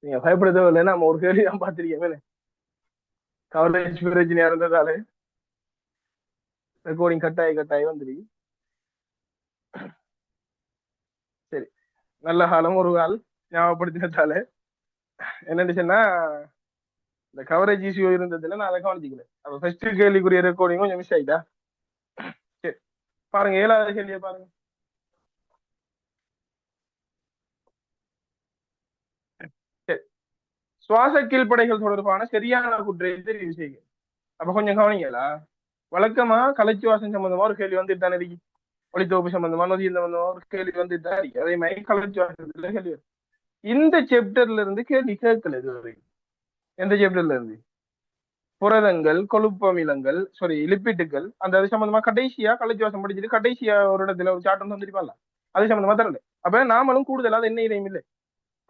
நீங்க பயப்பட தேவையில்லை, நம்ம ஒரு கேள்வி தான் பார்த்திருக்கேன். கவரேஜ் பிரச்சனையா இருந்ததாலே ரெக்கார்டிங் கட்டாயி வந்துருக்கு. சரி, நல்ல காலம் ஒரு கால் ஞாபகப்படுத்தினதாலே என்னன்னு சொன்னா, இந்த கவரேஜ் இஷ்யூ இருந்ததுல நான் அதை கவனிச்சிக்கல. அப்ப ஃபர்ஸ்ட் கேள்விக்குரிய ரெக்கார்டிங் கொஞ்சம் மிஸ் ஆயிட்டா. சரி, பாருங்க 7வது கேள்வியை பாருங்க. சரி, சுவாச கீழ்ப்படைகள் தொடர்பான சரியான குற்றை தெரிவு செய்க. அப்ப கொஞ்சம் கவனிங்களா. வழக்கமா கலைச்சுவாசம் சம்பந்தமா ஒரு கேள்வி வந்துட்டு தானே இருக்கு. ஒளித்தொகுப்பு சம்பந்தமா நொதி சம்பந்தமா ஒரு கேள்வி வந்துட்டு தான் இருக்கு. அதே மாதிரி கலைச்சுவாசத்துல கேள்வி. இந்த சாப்டர்ல இருந்து கேள்வி கேட்கல இது வரைக்கும். எந்த சாப்டர்ல இருந்து? புரதங்கள், கொழுப்பமிலங்கள், சாரி லிப்பிட்டுகள், அந்த அது சம்பந்தமா கடைசியா கலைச்சுவாசம் படிச்சுட்டு கடைசியா ஒரு இடத்துல ஒரு சாட்டம் வந்துருப்பாங்க. அது சம்பந்தமா தரல. அப்ப நாமளும் கூடுதலா அது என்ன இதையும் இல்லை,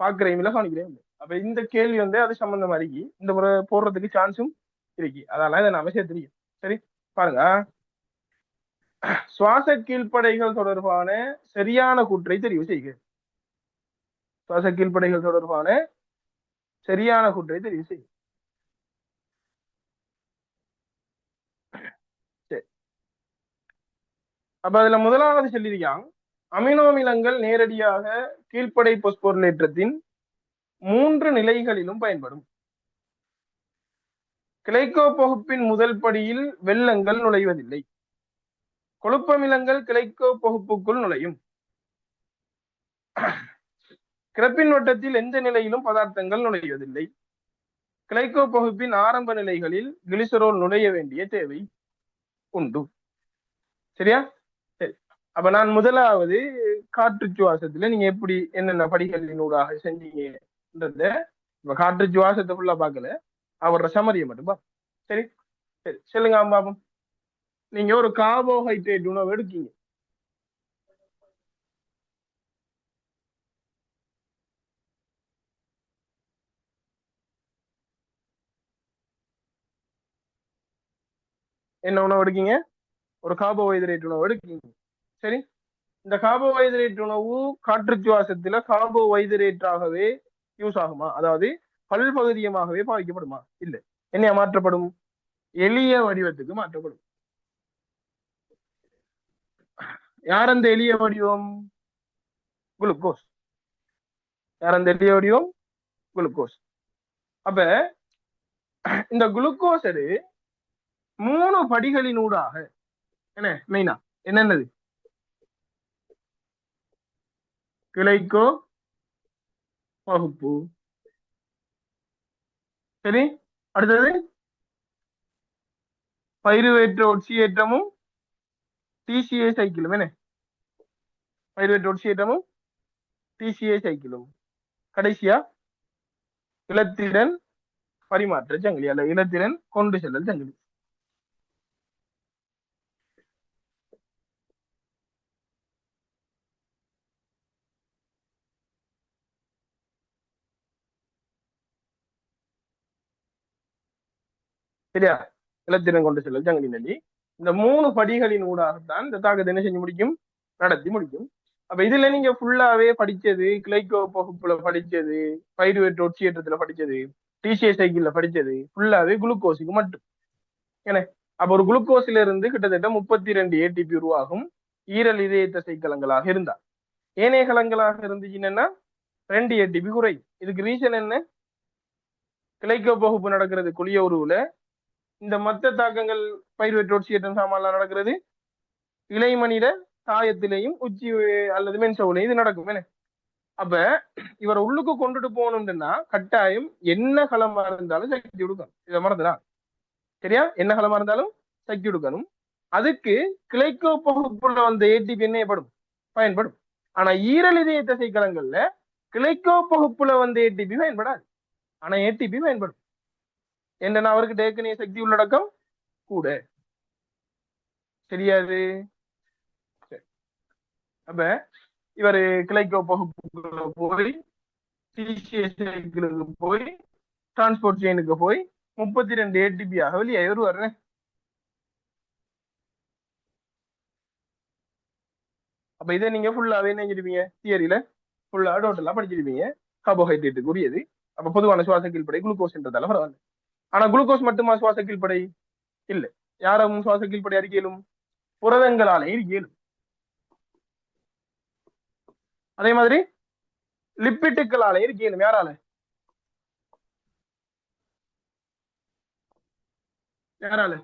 பாக்குறையும் இல்லை, கவனிக்கிறேன் இல்லை. அப்ப இந்த கேள்வி வந்து அது சம்பந்தமா இருக்கு. இந்த முறை போடுறதுக்கு சான்ஸும் இருக்கு. அதனால இதை நாம சேர்த்துருக்கோம். சரி, பாருங்க. சுவாச கீழ்ப்படைகள் தொடர்பான சரியான கூற்றை தெரிவு செய்க. சுவாச கீழ்ப்படைகள் தொடர்பான சரியான கூற்றை தெரிவு செய்க. சரி, அப்ப அதுல முதலாவது சொல்லியிருக்காங்க, அமினோமிலங்கள் நேரடியாக கீழ்ப்படை பொஸ்போர்லேற்றத்தின் 3 நிலைகளிலும் பயன்படும். கிளைக்கோ பகுப்பின் முதல் படியில் வெள்ளங்கள் நுழைவதில்லை. கொழுப்பமிலங்கள் கிளைக்கோ பகுப்புக்குள் நுழையும். கிரப்பின் வட்டத்தில் எந்த நிலையிலும் பதார்த்தங்கள் நுழைவதில்லை. கிளைக்கோ பகுப்பின் ஆரம்ப நிலைகளில் கிளிசரோல் நுழைய வேண்டிய தேவை உண்டு. சரியா? சரி, அப்ப நான் முதலாவது காற்று சுவாசத்துல நீங்க எப்படி என்னென்ன படிகளினூடாக செஞ்சீங்கன்றத இப்ப காற்று சுவாசத்தை ஃபுல்லா பார்க்கல, அவரோட சமரியை மட்டும் பா. சரி சரி, சொல்லுங்க பாப்போம். நீங்க ஒரு கார்போஹைட்ரேட் உணவு எடுக்கீங்க. என்ன உணவு எடுக்கீங்க? ஒரு கார்போஹைட்ரேட் உணவு எடுக்கீங்க. சரி, இந்த கார்போஹைட்ரேட் உணவு காற்று சுவாசத்துல கார்போஹைட்ரேட்டாகவே யூஸ் ஆகுமா? அதாவது பல்பகுதியமாகவே பாவிக்கப்படுமா? இல்லை. என்ன மாற்றப்படும்? எளிய வடிவத்துக்கு மாற்றப்படும். யார் அந்த எளிய வடிவம்? குளுக்கோஸ். யார் அந்த எளிய வடிவம்? குளுக்கோஸ். அப்ப இந்த குளுக்கோஸ் 3 படிகளினூடாக என்ன மெயினா என்னென்னது? கிளைக்கோ பகுப்பு. சரி, அடுத்தது பயிறுவேற்ற ஒட்சியேற்றமும் டிசிஏ சைக்கிளும். என்ன பயிறுவேற்ற ஒட்சியேற்றமும் டிசிஏ சைக்கிளும். கடைசியா இலத்திரன் பரிமாற்ற சங்கிலி அல்ல இலத்திரன் கொண்டு செல்லல் சங்கிலி. சரியா? இலத்திரன் கொண்டு செல்லல் சங்கிலி நெல்லி. இந்த 3 படிகளின் ஊடாகத்தான் இந்த தாக்கத்தை என்ன செஞ்சு முடிக்கும்? நடத்தி முடிக்கும். அப்ப இதுல நீங்க ஃபுல்லாவே படிச்சது, கிளைக்கோ பகுப்புல படிச்சது, பயிறுவேற்ற ஒட்சியேற்றத்துல படிச்சது, டிசிஏ சைக்கிள்ல படிச்சது ஃபுல்லாவே குளுக்கோஸுக்கு மட்டும். ஏன்னா அப்ப ஒரு குளுக்கோஸ்ல இருந்து கிட்டத்தட்ட 32 ஏடிபி உருவாகும் ஈரல் இதய தசை கலங்களாக இருந்தா. ஏனைய கலங்களாக இருந்துச்சுன்னா 2 ஏடிபி குறை. இதுக்கு ரீசன் என்ன? கிளைக்கோ பகுப்பு நடக்கிறது குளிய உருவுல. இந்த மத்த தாக்கங்கள் பயிர்வேற்ற ஒட்சியேற்றம் சாமான்லாம் நடக்கிறது இளைமணிட தாயத்திலையும் உச்சி அல்லது மென்சவுலையும் இது நடக்கும். என்ன அப்ப இவரை உள்ளுக்கு கொண்டுட்டு போகணும்னா கட்டாயம் என்ன களமா இருந்தாலும் சக்தி கொடுக்கணும். இதை மறந்துடா. சரியா? என்ன களமா இருந்தாலும் சக்தி கொடுக்கணும். அதுக்கு கிளைக்கோ பகுப்புல வந்த ஏடிபி என்னப்படும்? பயன்படும். ஆனா ஈரல் இதய தசை கலங்கள்ல கிளைக்கோ பகுப்புல வந்த ஏடிபி பயன்படாது. ஆனா ஏடிபி பயன்படும். என்னன்னா அவருக்கு டேக்கனிய சக்தி உள்ளடக்கம் கூட. சரியாது? அப்ப இவர் கிளைக்கோ பகுப்புக்குள்ள போய் சிசிஎஸ்க்கு போய் டிரான்ஸ்போர்ட் செயினுக்கு போய் 32 ஏடிபி ஆக வெளியே வருவாரு. அப்ப இதை நீங்க ஃபுல்லாவே நினைச்சிருப்பீங்க. தியரியில ஃபுல்லா டோட்டலா படிச்சிருப்பீங்க. கார்போஹைட்ரேட்டுக்கு உரியது அப்ப பொதுவான சுவாச கீழ்ப்படை குளுக்கோஸ்ன்றதால பரவாயில்ல. ஆனா குளுக்கோஸ் மட்டுமா சுவாச கீழ்ப்படை? இல்ல. யாரும் சுவாச கீழ்ப்படை அறிக்கையிலும் புரதங்களாலே இயலும். அதே மாதிரி லிப்பிட்டுகளாலே இயலும். யாரால? யாரால?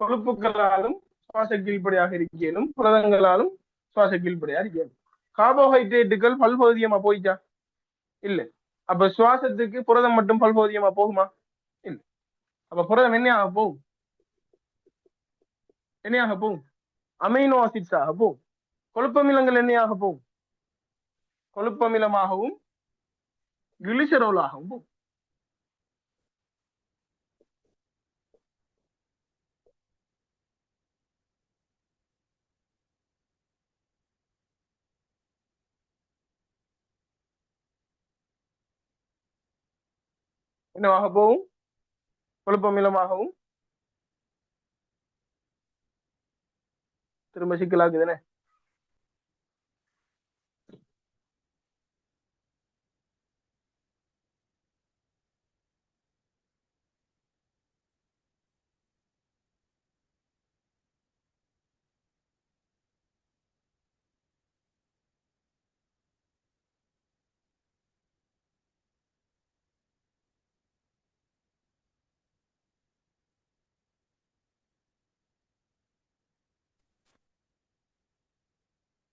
கொழுப்புகளாலும் சுவாச கீழ்ப்படியாக இருக்கலும், புரதங்களாலும் சுவாச கீழ்ப்படியாக இருக்கலும். கார்போஹைட்ரேட்டுகள் பல்பகுதியமா போயிச்சா? இல்ல. அப்ப சுவாசத்துக்கு புரதம் மட்டும் பல்பகுதியமா போகுமா? இல்ல. அப்ப புரதம் என்னையாக போகும்? என்னையாக போகும்? அமைனோ ஆசிட்ஸாக போகும். கொழுப்பமிலங்கள் என்னையாக போகும்? கொழுப்பமிலமாகவும் கிளிசரோலாகவும் போகும். என்னவாக போகும்? கொழுப்பமிலமாகவும். திரும்ப சிக்கலாக்குதுன்னு.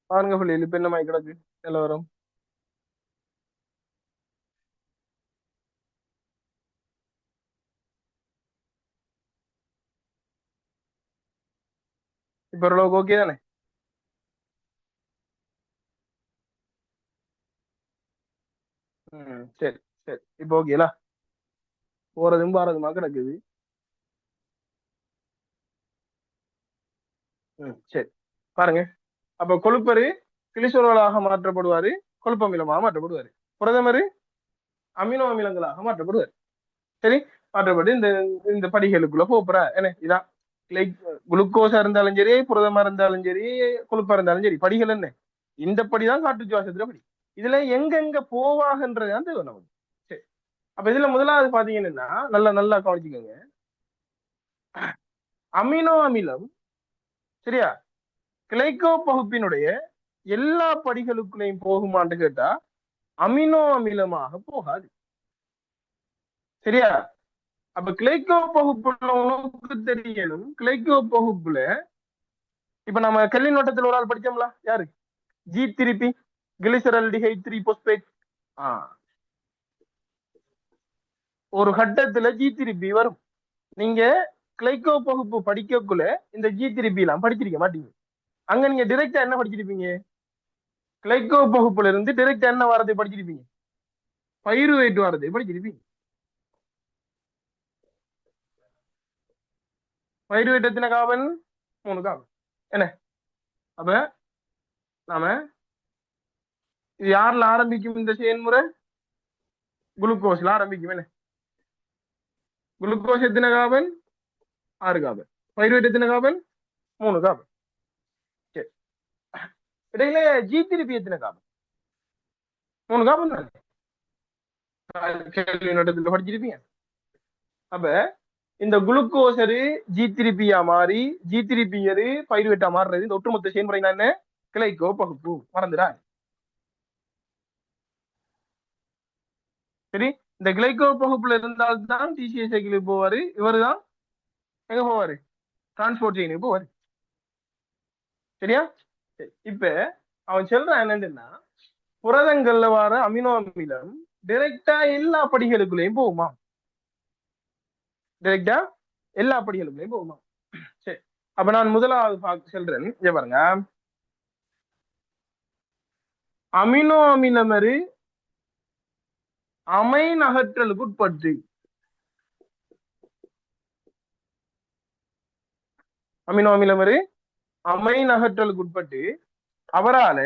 பாருங்க பிள்ளைகள் இப்ப என்ன மாதிரி கிடக்கு நிலவரம். இப்ப ஓரளவுக்கு ஓகே தானே? சரி சரி, இப்ப ஓகேலா? போறதும் பாரதுமா கிடக்குது. சரி, பாருங்க. அப்ப கொழுப்பரு கிளிசரோலாக மாற்றப்படுவாரு, கொழுப்பமிலமாக மாற்றப்படுவாரு. பிரதமர் அமினோ அமிலங்களாக மாற்றப்படுவார். சரி, மாற்றப்பட்டு இந்த இந்த படிகளுக்குள்ள போறா என்ன இதான் லைக் குளுக்கோஸா இருந்தாலும் சரி, புரதமா இருந்தாலும் சரி, கொழுப்பா இருந்தாலும் சரி, படிகள் என்ன இந்த படிதான் காட்டு சுவாசத்துல படி. இதுல எங்க போவாகன்றது தான் தேவை நமக்கு. சரி, அப்ப இதுல முதலாவது பாத்தீங்கன்னா நல்லா நல்லா கவனிச்சுக்கோங்க. அமினோ அமிலம் சரியா கிளைகோ பகுப்பினுடைய எல்லா படிகளுக்குள்ளேயும் போகுமான்னு கேட்டா அமினோ அமிலமாக போகாது. சரியா? அப்ப கிளைகோ பகுப்புல உனக்கு தெரியணும். கிளைகோ பகுப்புல இப்ப நம்ம கெல்லின் வட்டத்தில் ஒரு ஆள் படிச்சோம்ல, யாரு? G3P, கிளிசரல்டிஹைட் 3 phosphate. ஒரு கட்டத்துல G3P வரும். நீங்க கிளைகோ பகுப்பு படிக்கக்குள்ள இந்த G3P எல்லாம் படிச்சிருக்க மாட்டீங்க. அங்க நீங்க டிரெக்டா என்ன படிச்சிருப்பீங்க? கிளைகோ பகுப்புல இருந்து டிரெக்டா என்ன வாரத்தை படிச்சிருப்பீங்க? பைருவேட் வாரத்தை படிச்சிருப்பீங்க. பைருவேட் எத்தனை கார்பன்? 3 கார்பன். என்ன? அப்ப நாம இது யாருல ஆரம்பிக்கும் இந்த செயல்முறை? குளுக்கோஸ்ல ஆரம்பிக்கும். என்ன? குளுக்கோஸ் எத்தனை கார்பன்? 6 கார்பன். பைருவேட் எத்தனை கார்பன்? 3 கார்பன். சரி, இடையில G3P எத்தனை கார்பன்? 3 கார்பன் தானே? நடத்துல படிச்சிருப்பீங்க. அப்ப இந்த குளுக்கோசரு G3P-யா மாறி G3P-யரு பைருவேட்டா மாறுறது இந்த ஒட்டுமொத்த செயல்முறை தான் என்ன? கிளைகோ பகுப்பு. மறந்துடா. சரி, இந்த கிளைகோ பகுப்புல இருந்தால்தான் டிசிஏ சைக்கிளுக்கு போவாரு. இவருதான் எங்க போவாரு? டிரான்ஸ்போர்ட் செயினுக்கு போவாரு. சரியா? சரி, இப்ப அவன் சொல்றான் என்னன்னா புரதங்கள்ல வர அமினோ அமிலம் டைரக்டா எல்லா படிகளுக்குள்ளேயும் போகுமா? டைரக்டா எல்லா படிகளுக்குள்ளேயும் போகுமா? சரி, அப்ப நான் முதலாவது சொல்றேன். இங்க பாருங்க. அமினோ அமிலமரு அமைன் அகற்றலுக்கு உட்பட்டு. அமினோ அமிலமரு அமைன் அகற்றலுக்கு உட்பட்டு அவரால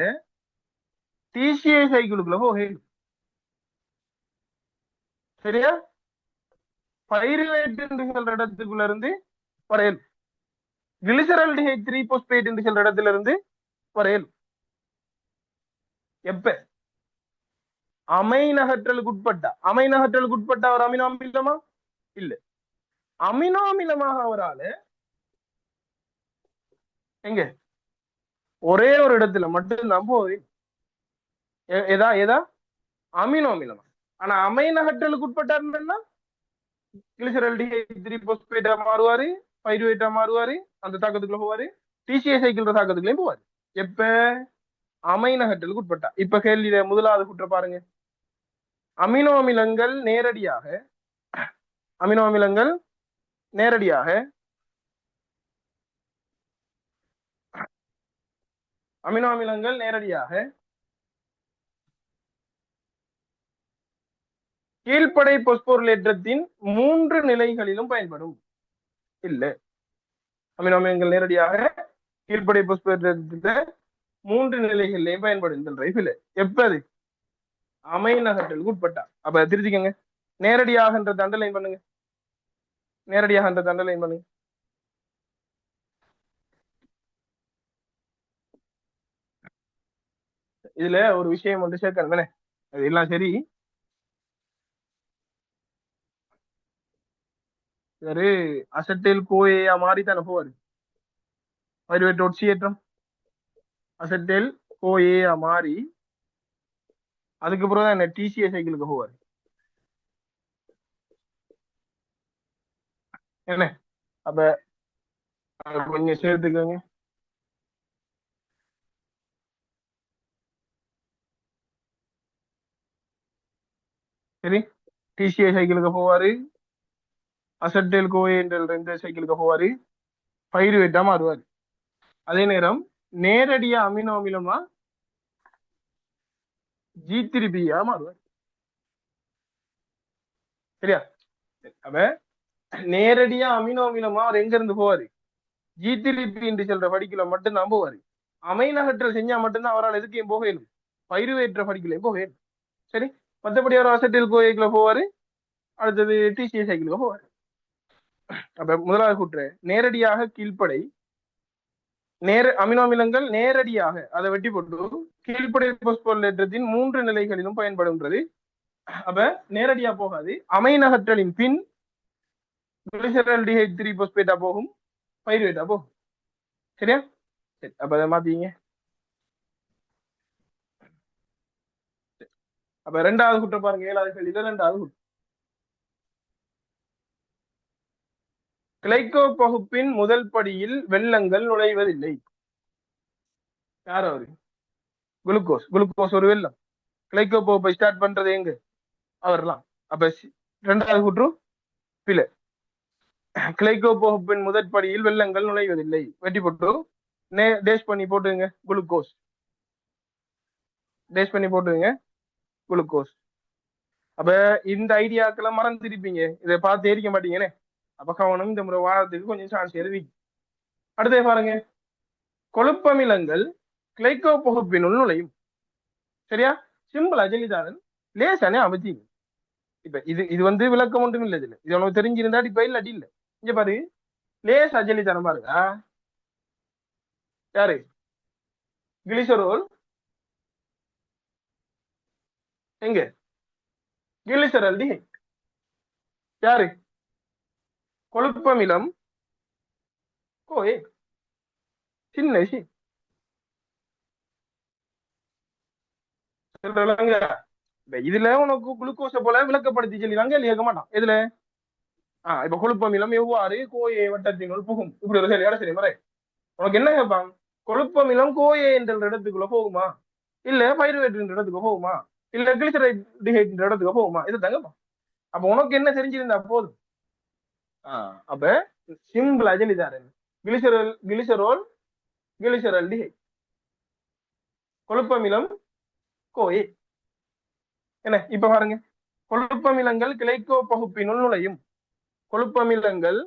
டிசிஏ சைக்கிளுக்குள்ள போக. சரியா? பைருவேட் என்று சொல்ற இடத்துக்குள்ள இருந்து வரையல், கிளிசரல்டிஹைட் 3 பாஸ்பேட் என்று சொல்ற இடத்துல இருந்து வரையல். எப்ப? அமைநகற்றலுக்கு உட்பட்டா அமைநகற்றலுக்கு உட்பட்டா அவர் அமினோ அமிலமா இல்ல அமினோ அமிலமாக அவரால் எங்க ஒரே ஒரு இடத்துல மட்டும்தான் போகுது எதா எதா அமினோ அமிலமா ஆனா அமைநகற்றலுக்கு உட்பட்டாருன்னா கிளிசரல்டிஹைட் 3 பாஸ்பேட்டா மாறுவாரு பைருவேட்டா மாறுவாரு அந்த தாக்கத்துக்குள்ள போவாரு டிசிஏ சைக்கிள் தாக்கத்துக்குள்ளேயும் போவாரு எப்ப அமைநகற்றலுக்கு உட்பட்டா இப்ப கேள்வியில முதலாவது குற்ற பாருங்க அமினோ அமிலங்கள் நேரடியாக அமினோ அமிலங்கள் நேரடியாக அமினோ அமிலங்கள் நேரடியாக கீழ்ப்படை பொஸ்போரிலேற்றத்தின் 3 நிலைகளிலும் பயன்படும் இல்ல அமினோ அமிலங்கள் நேரடியாக கீழ்ப்படை பொஸ்போரிலேற்றத்தின் 3 நிலைகளிலையும் பயன்படும் எப்ப அது அமைநகற்றலுக்கு உட்பட்டா அப்ப திருத்திக்கங்க நேரடியாக அண்டர்லைன் பண்ணுங்க நேரடியாக அண்டர்லைன் பண்ணுங்க இதுல ஒரு விஷயம் வந்து சேர்க்கணும் தானே அது எல்லாம் சரி ஒரு அசட்டில் கோயா மாறி தானே போவாரு பைருவேட் ஒட்சியேற்றம் அசட்டில் கோயா மாறி அதுக்கப்புறம் தான் என்ன டிசிஏ சைக்கிளுக்கு போவாரு என்ன அப்ப கொஞ்சம் சேர்த்துக்கோங்க சரி டிசிஏ சைக்கிளுக்கு போவாரு அசட்டேல் கோயேன்ற 2 சைக்கிளுக்கு போவாரு பைருவேட்டா மாறுவாரு அதே நேரம் நேரடியா அமினோ அமிலமா G3Bயா மாறுவார் சரியா அப்ப நேரடியா அமினோ அமிலமா அவர் எங்க இருந்து போவாரு G3B என்று சொல்ற படிக்கல மட்டும்தான் போவாரு அமைநகற்றல் செஞ்சா மட்டும்தான் அவரால் எதுக்கையும் போக இயலும் பைருவேற்ற படிக்கலையும் போக இயலும் சரி மற்றபடி அவர் அசட்டில் கோயைக்குள்ள போவாரு அடுத்தது டிசிஏ சைக்கிளுக்கு போவாரு அப்ப முதலாவது கூற்று நேரடியாக கீழ்ப்படை அமினோ அமிலங்கள் நேரடியாக அதை வெட்டி போட்டு கீழ்ப்படை பாஸ்போரிலேற்றத்தின் 3 நிலைகளிலும் பயன்படும்ன்றது அப்ப நேரடியா போகாது அமைநகற்றலின் பின் கிளிசரல்டிஹைட் 3 பாஸ்பேட்டா போகும் பைருவேட்டா போகும் சரியா சரி அப்ப அதை மாத்தீங்க அப்ப 2வது குற்றம் பாருங்க 7வது கேள்வியில 2வது குற்றம் கிளைகோ பகுப்பின் முதல் படியில் வெள்ளங்கள் நுழைவதில்லை யார் அவரு குளுக்கோஸ் ஒரு வெள்ளம் கிளைகோ பகுப்பை ஸ்டார்ட் பண்றது எங்க அவர்லாம் அப்ப 2வது குற்றம் பிழை கிளைகோ பகுப்பின் முதற் படியில் வெள்ளங்கள் நுழைவதில்லை வெட்டி போட்டு டேஷ் பண்ணி போட்டுங்க குளுக்கோஸ் டேஷ் பண்ணி போட்டுங்க குளுக்கோஸ் அப்ப இந்த ஐடியாக்கெல்லாம் மறந்துருப்பீங்க இதை பார்த்து ஏறிக்க மாட்டீங்கன்னு அப்ப கவனம் இந்த முறை வாரத்துக்கு கொஞ்சம் சான்ஸ் எழுதி அடுத்தே பாருங்க கொழுப்பமிலங்கள் கிளைகோ பகுப்பினுள் நுழையும் சரியா சிம்பிளா ஜெலிதாரன் லேசானே அமைச்சிங்க இப்ப இது வந்து விளக்கம் ஒன்றும் இல்லை இதுல இது உனக்கு தெரிஞ்சிருந்தா இப்ப இல்லாட்டி இல்ல இங்க பாரு லேஸ் அஜலி தரம் பாருங்க யாரு கிளிசரோல் எங்க கிளிசரல்டிஹைட் யாரு கொழுப்பமிலம் கோயே சின்ன விஷயம் இதுல உனக்கு குளுக்கோஸை போல விளக்கப்படுத்தி சொல்லிடுறாங்க கேட்க மாட்டான் இதுல இப்ப கொழுப்பமிலம் எவ்வாறு கோயை வட்டத்தினுள் புகும் இப்படி ஒரு சரியான சரி மறை உனக்கு என்ன கேட்பாங்க கொழுப்பமிலம் கோயை என்ற இடத்துக்குள்ள போகுமா இல்ல பைருவேட் என்ற இடத்துக்கு போகுமா இல்ல கிளிசரைட் என்ற இடத்துக்கு போகுமா இது தாங்கப்பா அப்ப உனக்கு என்ன தெரிஞ்சிருந்தா போதும் அப்ப சிம்பிள் அஜலிதாரன் கிளிசரோல் கிளிசரல்டிஹைட் கொழுப்பமிலம் கோயை என்ன இப்ப பாருங்க கொழுப்பமிலங்கள் கிளைகோ பகுப்பினுள் நுழையும் கொழுப்பமிலங்கள்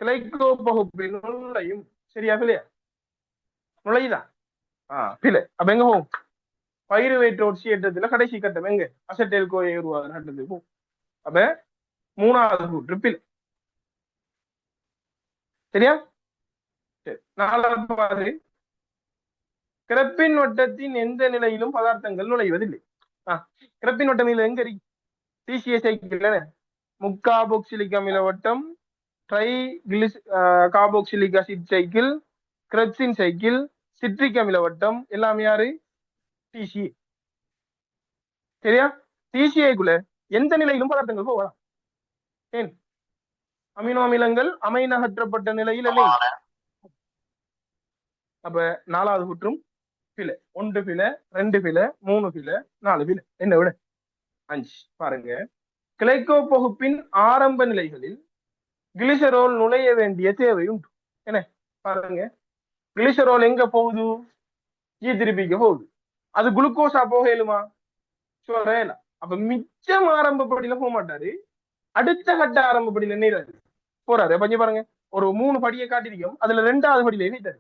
கிளைகோ பகுப்பினுள் நுழையும் சரியா பிள்ளையா நுழையுதா பிள்ளை அப்ப எங்க போகும் பைருவேட் ஒட்சியேற்றத்துல கடைசி கட்டம் எங்க அசட்டேல் கோயை உருவாகிற கட்டத்துக்கு போகும் அப்ப 3வது கூற்று பிள்ளை சரியா சரி 4வது கிரப்பின் வட்டத்தின் எந்த நிலையிலும் பதார்த்தங்கள் நுழைவதில்லை கிரப்பின் வட்டம் இதுல எங்க இருக்கு? டிசிஏ சைக்கிள் முக்காபோக்சிலிக் அமில வட்டம், ட்ரை கிளிஸ் கார்பாக்சிலிக் அசிட் சைக்கிள், கிரெப்சின் சைக்கிள், சிட்ரிக் அமில வட்டம் எல்லாமே யாரு? டிசிஏ. சரியா? டிசிஏக்குள்ள எந்த நிலையிலும் பதார்த்தங்கள் போகலாம். ஏன்? அமினோ அமிலங்கள் அமைனகற்றப்பட்ட நிலையில் இல்லை. அப்ப 4வது குற்றும் பிழை. 1 பிழை, 2 பிழை, 3 பிழை, 4 பிழை. என்ன விட 5. பாருங்க, கிளைகோ பகுப்பின் ஆரம்ப நிலைகளில் கிளிசரோல் நுழைய வேண்டிய தேவை உண்டு. என்ன பாருங்க, கிளிசரோல் எங்க போகுது? ஜி3பிக்கு போகுது. அது குளுக்கோஸா போகலுமா? சொல்றேன். அப்ப மிச்சம் ஆரம்ப படியில போக மாட்டாரு, அடுத்த கட்ட ஆரம்ப படியில என்ன போறாரு. கொஞ்சம் பாருங்க, ஒரு 3 படியை காட்டிருக்கோம், அதுல 2வது படியில ஏறிட்டாரு.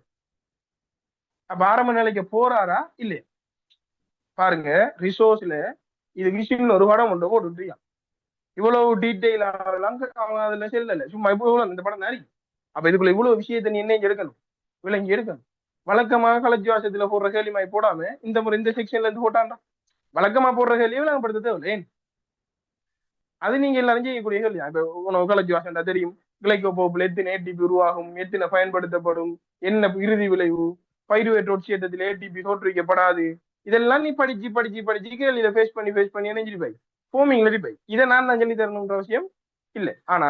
அப்ப ஆரம்ப நிலைக்கு போறாரா இல்லையா? பாருங்க, ரிசோர்ஸ்ல இது விஷயம் ஒரு படம் ஒன்று போட்டு இவ்வளவு டீட்டெயில் அவன் அதுல செல்லல, சும்மா இவ்வளவு இந்த படம் தான். அப்ப இதுக்குள்ள இவ்வளவு விஷயத்தை நீ என்ன எடுக்கணும், விளங்கி எடுக்கணும். வழக்கமாக கலச்சுவாசத்துல போடுற கேள்விமாய் போடாம இந்த முறை இந்த செக்ஷன்ல இருந்து போட்டான்டா. வழக்கமா போடுற கேள்வியை விளங்கப்படுத்த தேவை. ஏன்? அது நீங்க எல்லாரும் செய்யக்கூடிய கேள்வி. இப்ப உணவு கலச்சுவாசம்டா தெரியும், கிளைகோபோப்புல எத்தனை ஏடிபி உருவாகும், எத்தனை பயன்படுத்தப்படும், என்ன இறுதி விளைவு, பைருவேட் ஒட்சியேற்றத்தில் ஏடிபி தோற்றுவிக்கப்படாது. இதெல்லாம் நீ படிச்சு படிச்சு படிச்சு கேள்வியில ஃபேஸ் பண்ணி நினைச்சிருப்பாய், ஃபோமிங்ல இருப்பாய். இதை நான் சொல்லி தரணுன்ற அவசியம் இல்லை. ஆனா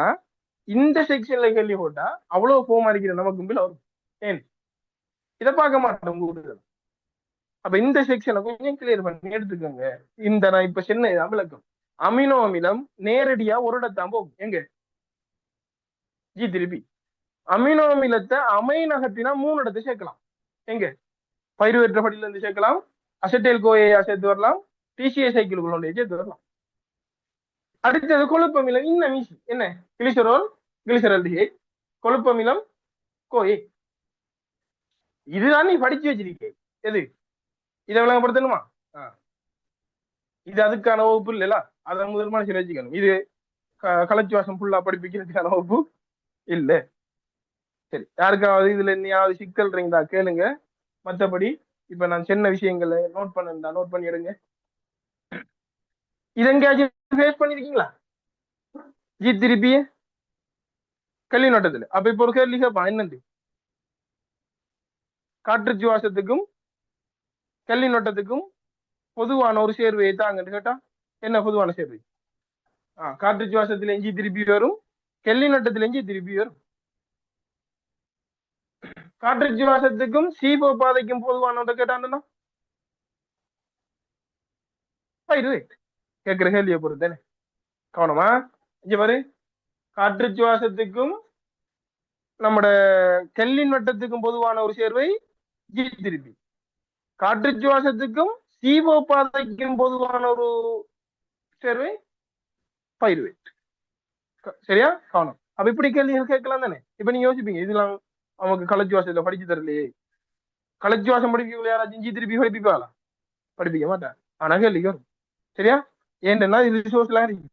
இந்த செக்ஷன்ல கேள்வி போட்டா அவ்வளவு ஃபோமா இருக்கிற நமக்கு கும்பில் வரும். ஏன்? இதை பார்க்க மாட்டோம் கூடுதல். அப்ப இந்த செக்ஷனை கொஞ்சம் கிளியர் பண்ணி எடுத்துக்கோங்க. இந்த நான் இப்ப சொன்ன விளக்கம், அமினோ அமிலம் நேரடியா ஒரு இடத்தான் போகும். எங்க? ஜி3பி. அமினோ அமிலத்தை அமைநகத்தினா 3 இடத்தை சேர்க்கலாம். எங்க? பைருவேற்ற படியில இருந்து சேர்க்கலாம், அசெட்டைல் கோஏயா சேர்த்து வரலாம், டிசிஏ சைக்கிள்களுடைய சேர்த்து வரலாம். அடுத்தது கொழுப்பமிலம். இன்னும் ஈஸி. என்ன? கிளிசரோல், கிளிசரல்டிஹைட், கொழுப்பமிலம், கோஏ. இதுதான் நீ படிச்சு வச்சிருக்கே. எது? இதை விளங்கப்படுத்தணுமா? இது அதுக்கான வகுப்பு இல்லைல்ல, அதை முதல் மனசில் வச்சுக்கணும். இது கலச்சுவாசம் ஃபுல்லா படிப்பிக்கிறதுக்கான வகுப்பு இல்ல. சரி, யாருக்காவது இதுல என்னையாவது சிக்கல் இருந்தா கேளுங்க. மற்றபடி இப்ப நான் சின்ன விஷயங்களை நோட் பண்ணா நோட் பண்ணி எடுங்க. இது எங்கேயாச்சும் ஃபேஸ் பண்ணிருக்கீங்களா? ஜி3பி கேள்வி நோட்டத்துல. அப்ப இப்ப ஒரு கேள்வி கேட்பான், என்னண்டு காற்று சுவாசத்துக்கும் கேள்வி நோட்டத்துக்கும் பொதுவான ஒரு சேர்வையை தாங்கன்னு கேட்டா என்ன பொதுவான சேர்வை? காற்று சுவாசத்துல ஜி3பி வரும், கேள்வி நோட்டத்துல ஜி3பி வரும். காற்று சுவாசத்துக்கும் C4 பாதைக்கும் பொதுவான கேட்டான்னா கேட்கிற கேள்வியை பொறுத்தேனே. கவனமா இங்க பாரு, காற்று சுவாசத்துக்கும் நம்மட கெல்லின் வட்டத்துக்கும் பொதுவான ஒரு சேர்வை ஜி3பி. காற்று சுவாசத்துக்கும் C4 பாதைக்கும் பொதுவான ஒரு சேர்வை பைருவேட். சரியா? கவனம். அப்ப இப்படி கேள்விகள் கேட்கலாம் தானே. இப்ப நீங்க யோசிப்பீங்க, இதெல்லாம் அவங்களுக்கு கலச்சுவாசத்துல படிச்சு தரலையே. கலச்சுவாசம் படிக்க யாராச்சும் ஜி3பி படிப்பிப்பாங்களா? படிப்பிக்க மாட்டேன். ஆனா கேள்வி வரும். சரியா? ஏன்னா இது ரிசோர்ஸ் எல்லாம் இருக்கு.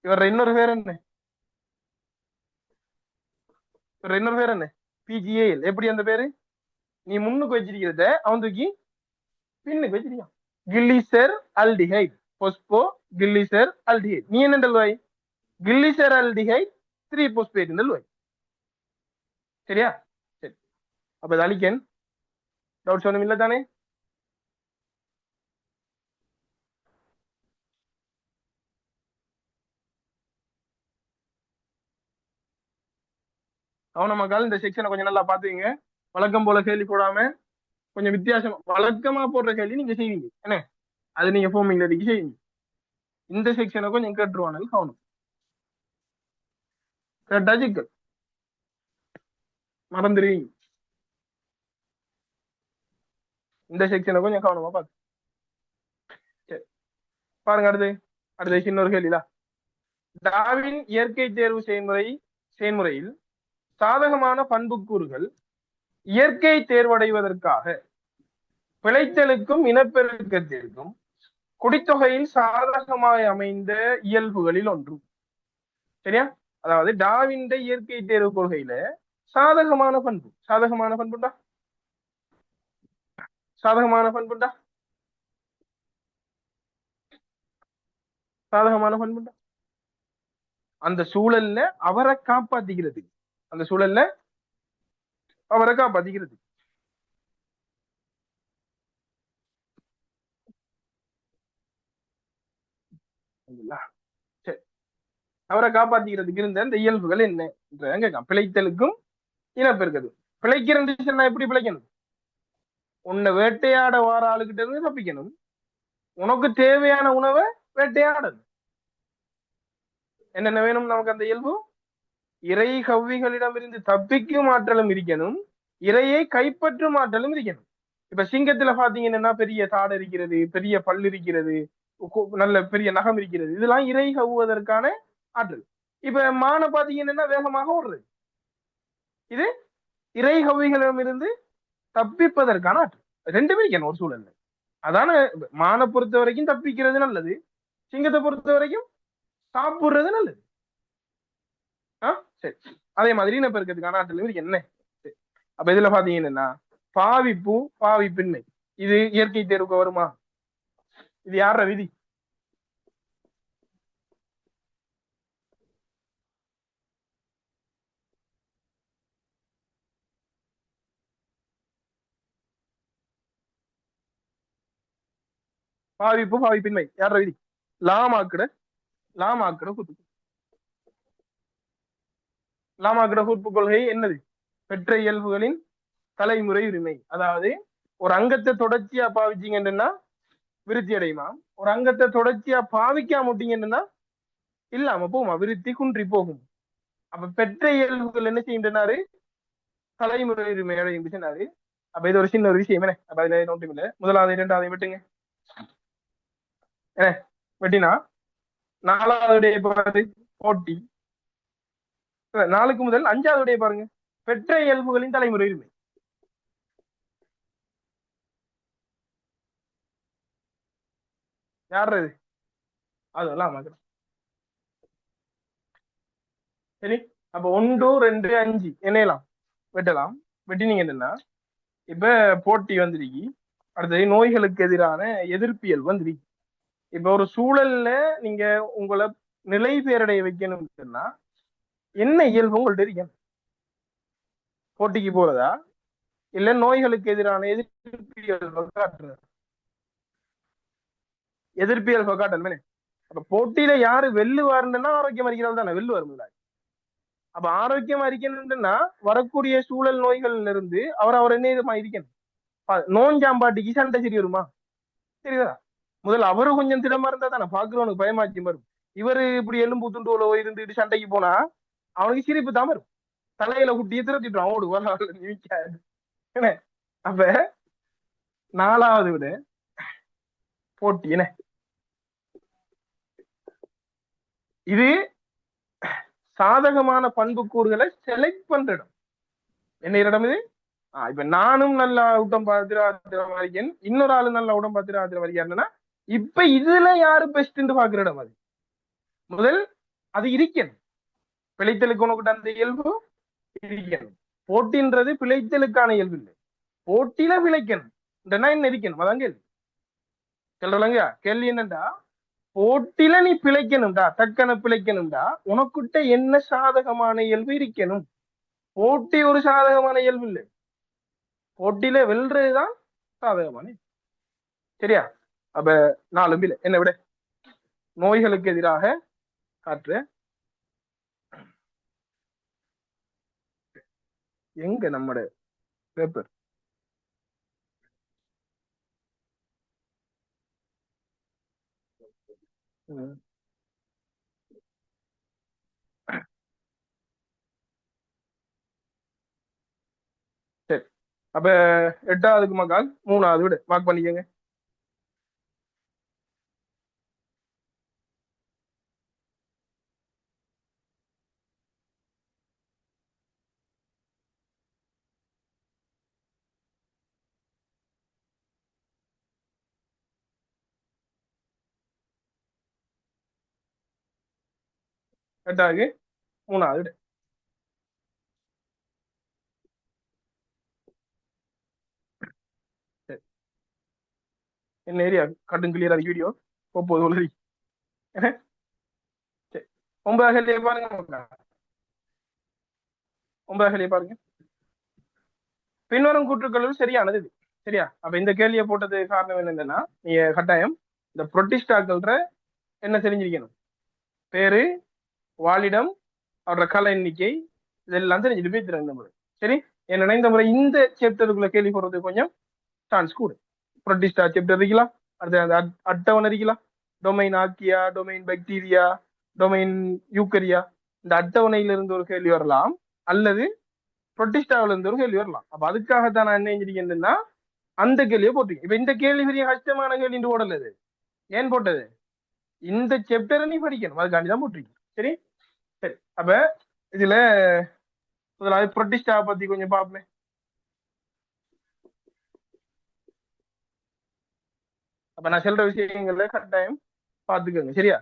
இவர இன்னொரு பேர் என்ன? பிஜிஏஎல். எப்படி அந்த பேரு? நீ முன்னுக்கு வச்சிருக்கிறத அவன் தூக்கி பின்னுக்கு வச்சிருக்கான். கில்லிசர் அல்டிஹைட், பொஸ்போ கில்லிசர் அல்டிஹைட். நீ என்ன சொல்வாய்? கில்லிசர் அல்டிஹைட் 3 போஸ்பேட் சொல்வாய். சரியா? சரி, அப்ப இது அழிக்கன். டவுட்ஸ் ஒண்ணும் இல்ல தானே? அவனமக்கால் இந்த செக்ஷனை கொஞ்சம் நல்லா பாத்துவீங்க. வழக்கம் போல கேள்வி போடாம கொஞ்சம் வித்தியாசம், வழக்கமா போடுற கேள்வி நீங்க செய்வீங்க. என்ன? அது நீங்க ஃபோமிங்ல அடிக்க செய்வீங்க. இந்த செக்ஷனை கொஞ்சம் கேட்டுருவானு கவனம். கேட்டா சிக்கல் மறந்துடுவீங்க. இந்த செக்ஷனை கொஞ்சம் கவனமா பாத்து. சரி, பாருங்க. அடுத்து இன்னொரு கேள்விதான். டார்வின் இயற்கை தேர்வு செயல்முறையில் சாதகமான பண்புக்கூறுகள் இயற்கை தேர்வடைவதற்காக பிழைத்தலுக்கும் இனப்பெருக்கத்திற்கும் குடித்தொகையில் சாதகமாய் அமைந்த இயல்புகளில் ஒன்று. சரியா? அதாவது டார்வின் இயற்கை தேர்வு கொள்கையில சாதகமான பண்புண்டா? சாதகமான பண்புண்டா? சாதகமான பண்புண்டா? அந்த சூழல்ல அவரை காப்பாத்திக்கிறது, அந்த சூழல்ல அவரை காப்பாத்திக்கிறது. சரிங்களா? சரி. அவரை காப்பாத்திக்கிறதுக்கு இருந்த இந்த இயல்புகள் என்ன? பிழைத்தலுக்கும் இனப்பெருக்கது. பிழைக்கிறேன்னு சொன்னா எப்படி பிழைக்கணும்? உன்னை வேட்டையாட வார ஆளுகிட்ட இருந்து தப்பிக்கணும். உனக்கு தேவையான உணவை வேட்டையாடணும். என்னென்ன வேணும் நமக்கு? அந்த இயல்பு இறை கவ்விகளிடமிருந்து தப்பிக்கும் ஆற்றலும் இருக்கணும், இரையை கைப்பற்றும் ஆற்றலும் இருக்கணும். இப்ப சிங்கத்துல பாத்தீங்கன்னா பெரிய தாடை இருக்கிறது, பெரிய பல் இருக்கிறது, நல்ல பெரிய நகம் இருக்கிறது. இதெல்லாம் இறை கவ்வுவதற்கான ஆற்றல். இப்ப மானை பாத்தீங்கன்னா வேகமாக ஓடுறது. இது இறை கவ்விகளிடமிருந்து தப்பிப்பதற்கான ஆற்றல். ரெண்டுமே இருக்கணும் ஒரு சூழல்ல. அதான மானை பொறுத்த வரைக்கும் தப்பிக்கிறது நல்லது, சிங்கத்தை பொறுத்த வரைக்கும் சாப்பிடுறது நல்லது. சரி. அதே மாதிரி இனப்பெருக்கத்துக்கான ஆற்றல் இருக்கு என்ன? அப்ப இதுல பாத்தீங்கன்னா பாவிப்பு பாவிப்பின்மை, இது இயற்கை தேர்வுக்கு வருமா? இது யார விதி? பாவிப்பு பாவிப்பின்மை யார விதி? லாமாக்கிட லாமாக்கிட கூட்டு லாமாக்கிட கூட்டு கொள்கை என்னது? பெற்ற இயல்புகளின் தலைமுறை உரிமை. அதாவது ஒரு அங்கத்தை தொடர்ச்சியா பாவிச்சீங்கன்னா விருத்தி அடையுமா? ஒரு அங்கத்தை தொடர்ச்சியா பாவிக்காம விட்டீங்கன்னா இல்லாம போகுமா? விருத்தி குன்றி போகும். அப்ப பெற்ற இயல்புகள் என்ன செய்கின்றனாரு? தலைமுறை உரிமை அடையும் சொன்னாரு. அப்ப இது ஒரு சின்ன ஒரு விஷயம் என்ன? அப்ப அதுல நோட்டும் இல்ல. முதலாவது இரண்டாவது வெட்டுங்க. என்ன வெட்டினா நாலாவது பாரு போட்டி. நாலுக்கு முதல் அஞ்சாவது பாருங்க, பெற்ற இயல்புகளின் தலைமுறை உரிமை. யார் அது? அதெல்லாம் சரி. அப்ப 1 2 5 என்னலாம் வெட்டலாம். வெட்டினீங்க என்னன்னா இப்ப போட்டி வந்துருக்கி. அடுத்தது நோய்களுக்கு எதிரான எதிர்ப்பியல் வந்துருக்கு. இப்ப ஒரு சூழல்ல நீங்க உங்களை நிலை பேரடைய வைக்கணும்னா என்ன இயல்பு உங்கள்ட்ட இருக்கணும்? போட்டிக்கு போறதா இல்ல நோய்களுக்கு எதிரான எதிர்ப்பியல் காட்டுறது? எதிர்ப்பியல் காட்டணுமே. அப்ப போட்டியில யாரு வெல்லுவாருன்னா ஆரோக்கியம் அறிக்கிறது தானே வெல்லு வரும். அப்ப ஆரோக்கியம் அறிக்கணும்னா வரக்கூடிய சூழல் நோய்கள்ல இருந்து அவர் என்ன இதுமா இருக்கணும். நோஞ்சாம்பாட்டிக்கு சண்டை சரி வருமா? சரிதா? முதல்ல அவரு கொஞ்சம் திடமா இருந்தா தானே பாக்குறவனுக்கு பயமாச்சு வரும். இவரு இப்படி எலும்பு துண்டுல இருந்துட்டு சண்டைக்கு போனா அவனுக்கு சிரிப்பு தான் வரும். தலையில குட்டியை திரட்டிட்டு ஓடு நிமிக்காது. அப்ப நாலாவது விட போட்டி என்ன? இது சாதகமான பண்புக்கூறுகளை செலக்ட் பண்ற இடம். என்ன இடம் இது? இப்ப நானும் நல்லா உடம் பாத்திர வரைக்கும், இன்னொரு ஆளு நல்லா உடம் பாத்திர வரைக்கும். இப்ப இதுல யாரு பெஸ்ட் பாக்குற இடம் அது. முதல் அது இருக்கணும். பிழைத்தலுக்கு உனக்கு அந்த இயல்பு இருக்கணும். போட்டின்றது பிழைத்தலுக்கான இயல்பு இல்லை, போட்டியில பிழைக்கணும். என்ன இருக்கணும்? அதான் கேள்வி. சொல்றலங்க கேள்வி என்னண்டா, போட்டில நீ பிழைக்கணும்டா, தக்கன பிழைக்கணும்டா, உனக்கிட்ட என்ன சாதகமான இயல்பு இருக்கணும்? போட்டி ஒரு சாதகமான இயல்பு இல்லை, போட்டியில வெல்றதுதான் சாதகமான. சரியா? அப்ப நாலும் இல்லை. என்ன விட நோய்களுக்கு எதிராக காற்று எங்க நம்மட பேப்பர்? சரி. அப்ப எட்டாவதுக்கு மக்கால் மூணாவது விட மார்க் பண்ணிக்கோங்க. எட்டாவது மூணாவது விட. சரி. என்ன ஏரியா கட்டும் கிளியரா வீடியோ போகுது. சரி. 9வது கேள்வியை பாருங்க மக்கா. 9வது கேள்வியை பாருங்க. பின்வரும் கூற்றுக்களுள் சரியானது இது. சரியா? அப்ப இந்த கேள்வியை போட்டது காரணம் என்னன்னா, நீங்க கட்டாயம் இந்த புரொட்டிஸ்டாக்கள்ற என்ன தெரிஞ்சிருக்கணும்? பேரு, வாழிடம், அவரோட கால எண்ணிக்கை, இதெல்லாம் தெரிஞ்சுட்டு போய் இந்த முறை. சரி, என்ன இந்த முறை இந்த சாப்டருக்குள்ள கேள்வி போடுறது கொஞ்சம் சான்ஸ் கூட. புரொட்டிஸ்டா சாப்டர் இருக்கலாம், அடுத்து அந்த அட்டவணை இருக்கலாம், டொமைன் ஆக்கியா, டொமைன் பாக்டீரியா, டொமைன் யூக்கரியா, இந்த அட்டவணையில இருந்து ஒரு கேள்வி வரலாம், அல்லது புரொட்டிஸ்டாவில இருந்து ஒரு கேள்வி வரலாம். அப்ப அதுக்காகத்தான் நான் என்ன செஞ்சிருக்கேன்னா அந்த கேள்வியை போட்டிருக்கேன். இப்ப இந்த கேள்வி பெரிய கஷ்டமான கேள்வி போடல. இது ஏன் போட்டது? இந்த சாப்டரை நீ படிக்கணும், அதுக்காண்டி தான் போட்டிருக்கேன். சரி சரி. அப்ப இதுல முதலாவது புரொட்டிஸ்டா பத்தி கொஞ்சம் பார்ப்போமே. அப்ப நான் சொல்ற விஷயங்கள்ல கட்டாயம் பாத்துக்கோங்க. சரியா?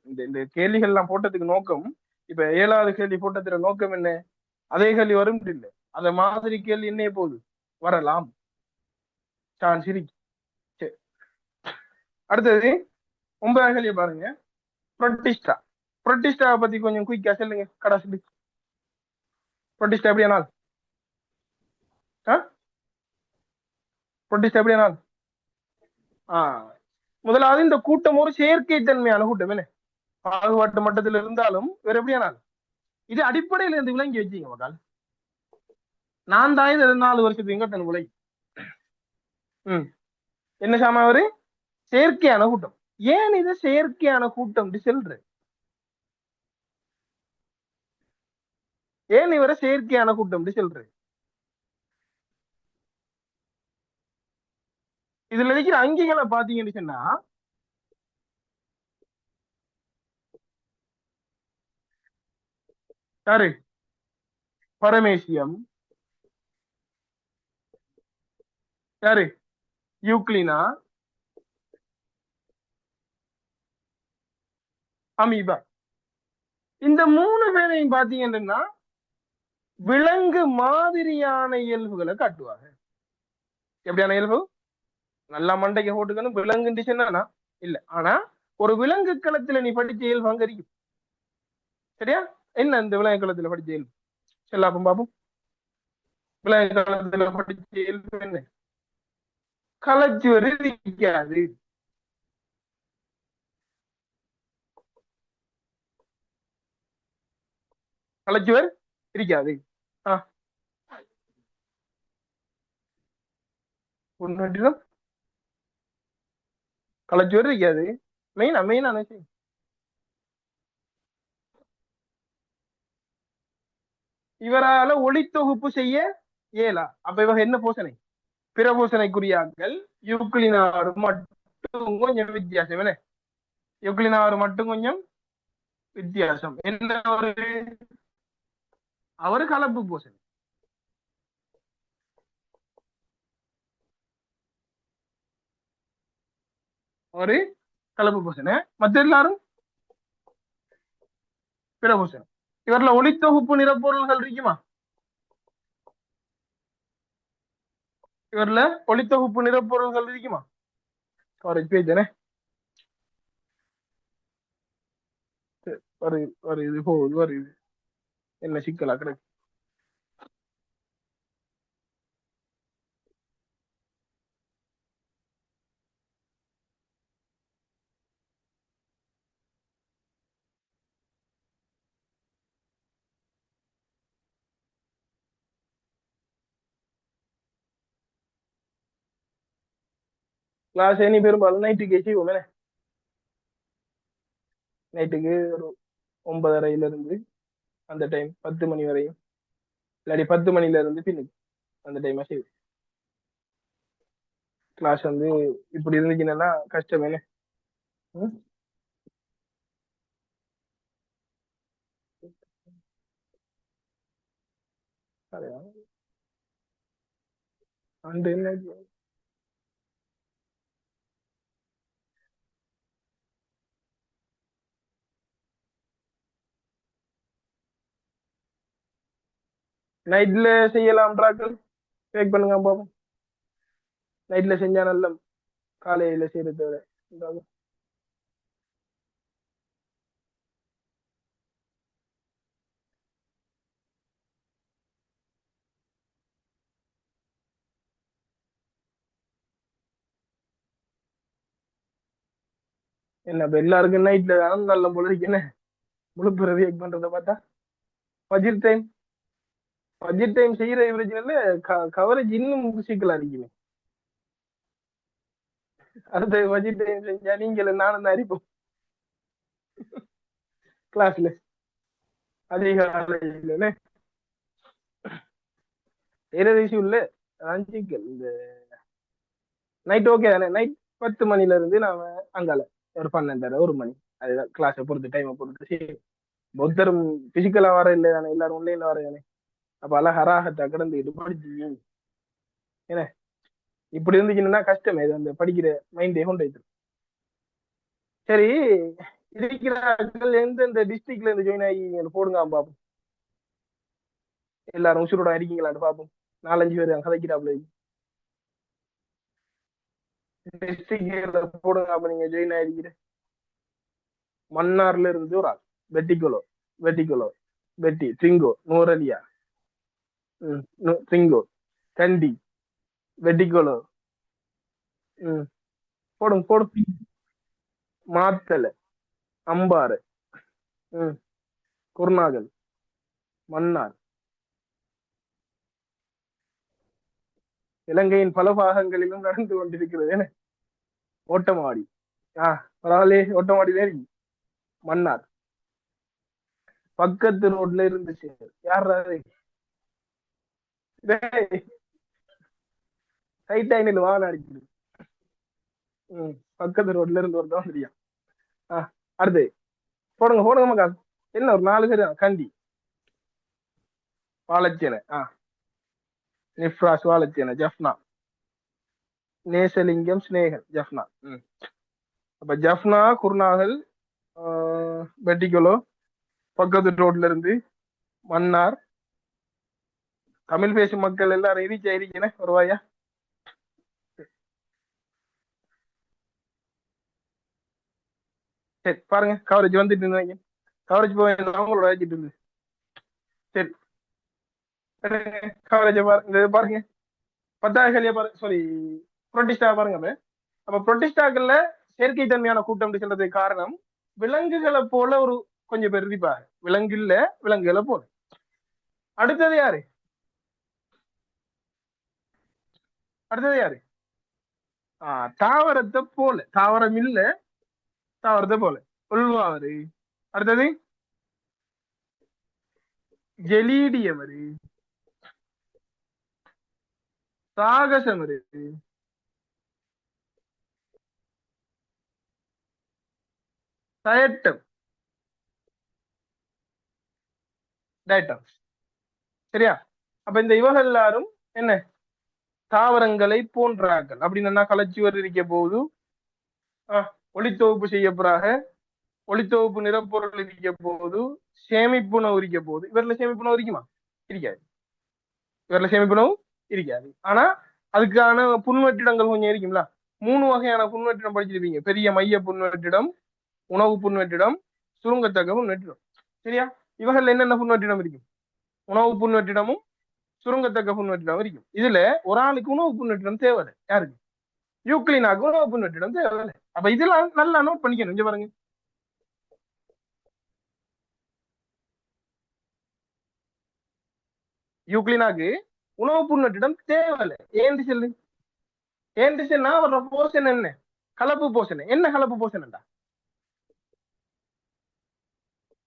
இந்த இந்த கேள்விகள் எல்லாம் போட்டதுக்கு நோக்கம், இப்ப 7வது கேள்வி போட்டதுல நோக்கம் என்ன? அதே கேள்வி வரும் இல்லை, அத மாதிரி கேள்வி என்ன போகுது வரலாம், சான்ஸ் இருக்கு. சரி, அடுத்தது 9வது கேள்வி பாருங்க. புரொட்டிஸ்டா. புரொட்டிஸ்டாவை பத்தி கொஞ்சம் குயிக்கா சொல்லுங்க கடைசி. புரொட்டிஸ்டா எப்படியா நாள்? புரொட்டிஸ்டா எப்படியா நாள்? முதலாவது இந்த கூட்டம் ஒரு செயற்கை தன்மையான கூட்டம். என்ன பாகுபாட்டு மட்டத்தில் இருந்தாலும் வேற எப்படியானால் இது அடிப்படையில இருந்து விளங்கி வச்சீங்க மக்கள். நான் தான் இது 4 வருஷத்துக்கு தன் விலை. என்ன சாமா அவரு செயற்கையான கூட்டம். ஏன் இது செயற்கையான கூட்டம் செல்ற? ஏன் இவரை செயற்கையான கூட்டம் செல்ற? இதுல இருக்கிற அங்கிகளை பாத்தீங்கன்னு சொன்னா, யாரு? பரமேசியம், யாரு? Euglena, amoeba. இந்த 3 பேரையும் பாத்தீங்கன்னா விலங்கு மாதிரியான இயல்புகளை காட்டுவாங்க. எப்படியான இயல்பு? நல்லா மண்டைக்கு போட்டுக்கணும். விலங்கு சொன்னா இல்ல, ஆனா ஒரு விலங்கு களத்துல நீ படிச்ச இயல்பு அங்க இருக்கும். சரியா? என்ன இந்த விலங்கு களத்துல படிச்ச இயல்பு? சொல்லாப்பம் பாப்போம். விலங்கு களத்துல படிச்ச இயல்பு என்ன? கலச்சுவர் இருக்காது. கலச்சுவர் இருக்காது. ஆஹ் ஒன்னும் கலச்சுவர் இருக்காது. மெயினா விஷயம். இவரால ஒளித்தொகுப்பு செய்ய இயலா. அப்ப இவங்க என்ன பூசணை? பிற பூசணைக்குரியாக்கள். யூக்ளினார் மட்டும் கொஞ்சம் வித்தியாசம். என்ன யூக்ளினார் மட்டும் கொஞ்சம் வித்தியாசம். என்ன ஒரு அவரு கலப்பு பூசணி. ஒரு கலப்பு பூசணி. மற்ற எல்லாரும் பிற பூசணி. இவர்ல ஒளித்தொகுப்பு நிறப்பொருள்கள் இருக்குமா? இவர்ல ஒளித்தொகுப்பு நிறப்பொருள்கள் இருக்குமா? கவரேஜ் பேஜ் தானே. வருது வருது போகுது வருது. என்ன சிக்கலா கிடக்கு? கிளாஸ் இனி பெரும்பாலும் நைட்டுக்கு செய்வோம். நைட்டுக்கு ஒரு 9:30 இருந்து அந்த டைம் 10 மணி வரையும், இல்லாட்டி 10 மணில இருந்து பின்னுக்கு அந்த டைம் செய்வோம். கிளாஸ் வந்து இப்படி இருந்துச்சுன்னா கஷ்டம். என்ன அந்த என்ன நைட்ல செய்யலாம்ன்றாக்கள் பேக் பண்ணுங்க பாப்போம். நைட்ல செஞ்சா நல்ல, காலையில செய்யறத விட. என்ன இப்ப எல்லாருக்கும் நைட்ல நல்ல போல இருக்கு என்ன முழு ரியாக்ட் பண்றத பார்த்தா பட்ஜெட் டைம் பட்ஜெட் டைம் செய்யற பிரச்சனை கவரேஜ் இன்னும் சிக்கலா இருக்குமே. அடுத்த பட்ஜெட் டைம் செஞ்சா நீங்களும் நானும் தான் அடிப்போம் கிளாஸ்ல அதிகாலையில வேற இஷ்யூ இல்ல. அதான் சிக்கல் இந்த நைட் ஓகே தானே. நைட் 10 மணில இருந்து நாம அங்கால ஒரு 12:30 1 மணி அதுதான் கிளாஸை பொறுத்து டைமை பொறுத்து சரி. ஒருத்தரும் பிசிக்கலா வர இல்லை தானே, எல்லாரும் ஆன்லைன்ல வர தானே. அப்ப எல்லாம் ஹராகத்தா கிடந்துட்டு படிச்சு என்ன இப்படி இருந்துச்சுன்னா கஷ்டமே இது அந்த படிக்கிற மைண்டே கொண்டு வைத்து. சரி, இருக்கிறார்கள் எந்தெந்த டிஸ்ட்ரிக்ட்ல இருந்து ஜாயின் ஆகி போடுங்க பாப்போம். எல்லாரும் உசுரோட இருக்கீங்களான்னு பாப்போம். 4-5 பேர் கதைக்கிறாப்ல டிஸ்ட்ரிக்ட்ல போடுங்க. அப்ப நீங்க ஜாயின் ஆயிருக்கிற மன்னார்ல இருந்து ஒரு ஆள் வெட்டிக்குளோ வெட்டிக்குளோ வெட்டி ட்ரிங்கோ நூரலியா ட்ரிங்கோ கண்டி வெட்டிக்குளோ போடும் போடும். மாத்தல அம்பாறு குருநாகல் மன்னார் இலங்கையின் பல பாகங்களிலும் நடந்து கொண்டிருக்கிறது என ஓட்டமாடி. பரவாயில்லே ஓட்டமாடி வேறு மன்னார் பக்கத்து ரோட்ல இருந்துச்சு. யார் சைட் ஐனில் வாகனம் அடிக்குது. பக்கத்து ரோட்ல இருந்து ஒருத்தவன் சரியா. அடுத்து போடுங்க போடுங்க மக்கா. என்ன ஒரு 4 பேர் கண்டி வாழைச்சேனை நிஃப்ராஸ் வாழைச்சேனை ஜஃப்னா நேசலிங்கம் ஸ்னேகன் ஜஃப்னா. அப்ப ஜஃப்னா குருநாகல் வெட்டிக்குளோ பக்கத்து ரோட்ல இருந்து மன்னார் தமிழ் பேசும் மக்கள் எல்லாரும் ரீச் ஆயிருக்கேன் ஒரு வாயா. சரி பாருங்க கவரேஜ் வந்துட்டு இருந்தாங்க. கவரேஜ் போய் அவங்களோட ஆக்கிட்டு இருந்து சரி கவரேஜ் பாருங்க 10,000 பாருங்க. சாரி புரோட்டிஸ்டா பாருங்க. அப்ப புரோட்டிஸ்டாக்கள்ல செயற்கை தன்மையான கூட்டம் சொல்றதுக்கு காரணம் விலங்குகளை போல ஒரு கொஞ்சம் பேர் இருப்பாங்க. விலங்கு இல்ல விலங்குகளை போல. அடுத்தது யாரு? அடுத்தது யாரு? தாவரத்தை போல. தாவரம் இல்ல தாவரத்தை போல உள்வாரு. அடுத்தது ஜெலீடியமரு சாகசமரு சயட்டம் டயட்டம். சரியா? அப்ப இந்த இவர்கள் எல்லாரும் என்ன தாவரங்களை போன்றார்கள் அப்படின்னு கலச்சுவர் இருக்க போது ஒளித்தொகுப்பு செய்ய போறாக. ஒளித்தொகுப்பு நிறப்பொருள் இருக்க போது சேமிப்புணவு இருக்க போது. இவர்ல சேமிப்புணவு இருக்குமா? இருக்காது. இவர்ல சேமிப்புணவு இருக்காது. ஆனா அதுக்கான புன்வெற்றிடங்கள் கொஞ்சம் இருக்குங்களா. 3 வகையான புன்வெற்றிடம் படிச்சிருப்பீங்க. பெரிய மைய புன்வெற்றிடம், உணவு புன்வெற்றிடம், சுருங்கத்தக்க புன்வெற்றிடம். சரியா? இவர்கள் என்னென்ன புன்வெற்றிடம் இருக்கும்? உணவு புன்வெற்றிடமும் சுருங்கத்தக்க புன்வெற்றிடம் இருக்கும். இதுல ஒரு ஆளுக்கு உணவு புன்வெற்றிடம் தேவையில்லை. யாருக்கு? யூக்ளினாக்கு உணவு புன்வெற்றிடம் தேவையில்லை. அப்ப இதெல்லாம் நல்லா நோட் பண்ணிக்கணும். இங்க பாருங்க, யூக்ளினாக்கு உணவு புன்வெற்றிடம் தேவையில்லை. ஏன்னு சொல்லு. ஏன்னு சொன்னா அவரோட போஷன் என்ன? கலப்பு போஷன். என்ன கலப்பு போஷன்டா?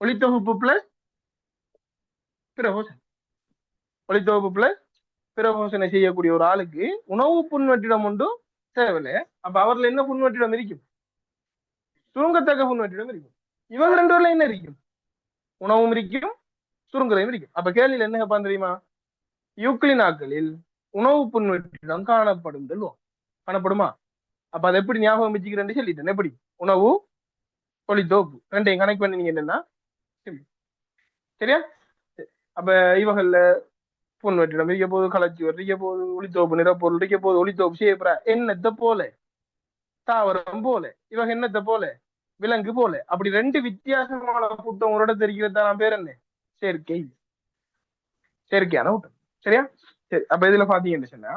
ஒளித்தொகுப்பு பிளஸ் பிற போஷன். ஒளித்தொகுப்பு பிளஸ் பிற போஷனை செய்யக்கூடிய ஒரு ஆளுக்கு உணவு புன்வெற்றிடம் உண்டு தேவையில்லை. அப்ப அவர்ல என்ன புன்வெற்றிடம் இருக்கும்? சுருங்கத்தக்க புன்வெற்றிடம் இருக்கும். இவங்க 2 பேர்ல என்ன இருக்கும்? உணவும் இருக்கும் சுருங்கலையும் இருக்கும். அப்ப கேள்வியில என்ன கேட்பான் தெரியுமா? யூக்ளினாக்களில் உணவு புன்வெற்றிடம் காணப்படும் காணப்படுமா? அப்ப அதை எப்படி ஞாபகம் வச்சுக்கிறேன்னு சொல்லிட்டேன். எப்படி? உணவு ஒளித்தொகுப்பு ரெண்டையும் கனெக்ட் பண்ணி என்னன்னா சரியா? அப்ப இவகள்ல புன்வெற்றிடம் இருக்க போது, கலச்சுவர் இருக்க போது, ஒளித்தொகுப்பு நிறப்பொருள் இருக்க போது, ஒளித்தொகுப்பு செய்யப்படுற என்னத்தை போல தாவரம் போல, இவங்க என்னத்தை போல விலங்கு போல. அப்படி 2 வித்தியாசமான கூட்டம் உங்களோட தெரிகிறதா பேர் என்ன? செயற்கை. செயற்கையான கூட்டம். சரியா? சரி. அப்ப இதுல பாத்தீங்கன்னு சொன்னா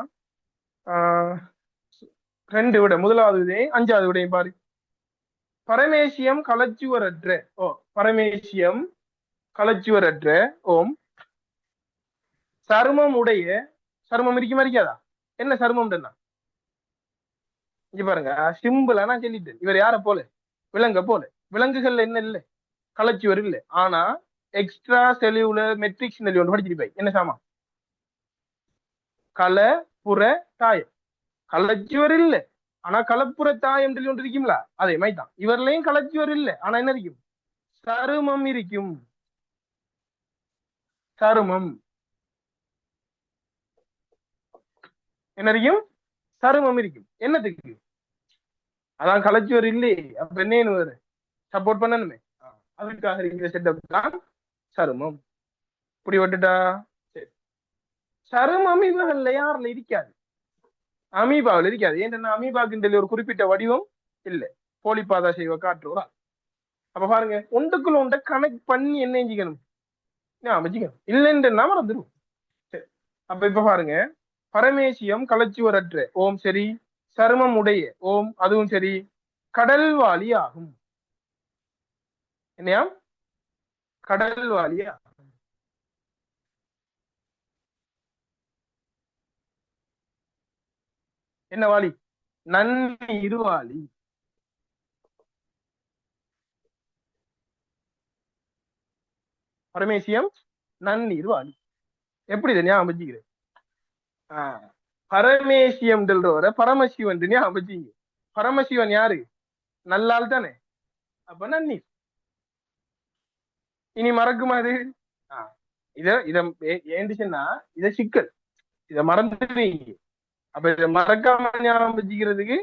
2 விட முதலாவது விடையும் 5வது விடையும் பாரு. பரமேசியம் கலச்சுவரற்ற பரமேசியம் கலச்சுவரற்ற ஓம் சருமம் உடைய சருமம் இருக்குமா இருக்காதா என்ன சருமம் இங்க பாருங்க சிம்பிளா நான் சொல்லிட்டேன் இவர் யார போல விலங்க போல விலங்குகள்ல என்ன இல்லை கலச்சுவர் இல்லை ஆனா எக்ஸ்ட்ரா செல்லுலர் மெட்ரிக்ஸ் ஒன்று படிச்சிருப்பாய் என்ன சாமா கல புற தாயம் கலச்சுவர் இல்லை ஆனா கலப்புற தாயம் சொல்லி ஒன்று இருக்குங்களா அதே மாதிரி தான் இவர்லையும் கலச்சுவர் இல்லை ஆனா என்ன இருக்கும் சருமம் இருக்கும் சருமம் என்ன இருக்கும் சருமம் இருக்கும் என்னத்துக்கு அதான் கலச்சுவர் இல்லையே அப்ப என்ன வேறு சப்போர்ட் பண்ணணுமே அதுக்காக இருக்கிற செட்டப் தான் சருமம் இப்படி விட்டுட்டா சரி சருமம் இவர்கள்ல யாருல இருக்காது அமீபாவில் இருக்காது ஏன்னா அமீபாக்குன்ற ஒரு குறிப்பிட்ட வடிவம் இல்லை போலிப்பாதா செய்வ காட்டுறா அப்ப பாருங்க ஒன்றுக்குள்ள ஒன்றை கனெக்ட் பண்ணி என்ன செஞ்சுக்கணும் அமைச்சிக்கணும் இல்லைன்னா மறந்துடும் சரி அப்ப இப்ப பாருங்க பரமேசியம் கலச்சுவரற்ற ஓம் சரி சருமம் உடைய ஓம் அதுவும் சரி கடல்வாளி ஆகும் என்னையா கடல்வாளி ஆகும் என்ன வாளி நன்னீர்வாளி பரமேசியம் நன்னீர்வாளி எப்படி இதை ஞாபகம் வச்சுக்கிறேன் பரமேசியம் சொல்றவரை பரமசிவன் ஞாபகம் வச்சுங்க பரமசிவன் யாரு நல்லால் தானே அப்ப நன்னீர் இனி மறக்குமா அது இத ஏந்துச்சுன்னா இத சிக்கல் இத மறந்துடுவீங்க அப்ப இதை மறக்காம ஞாபகம் வச்சுக்கிறதுக்கு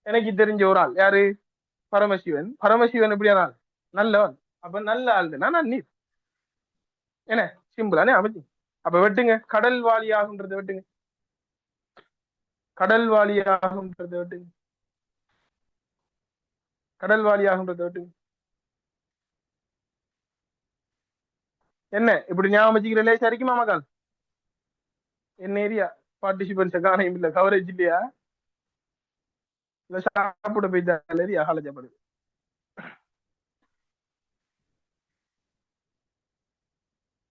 எனக்கு தெரிஞ்ச ஒரு ஆள் யாரு பரமசிவன் பரமசிவன் எப்படியான ஆள் நல்லவன் அப்ப நல்ல ஆள் தான் நன்னீர் என்ன சிம்பிளானே அமைச்சு அப்ப வெட்டுங்க கடல் வாலியாகுன்றத வெட்டுங்க கடல் வாலியாகுன்றத வெட்டுங்க கடல் வாலியாகுன்றத வெட்டுங்க என்ன இப்படி ஞாபகம் வச்சுக்கிறே சரிக்குமா மகால் என்ன ஏரியா பார்ட்டிசிபென்ட்ஸ் காணையும் இல்ல கவரேஜ் இல்லையா இல்ல சாப்பிட போயிட்டால ஏரியா காலேஜப்படுது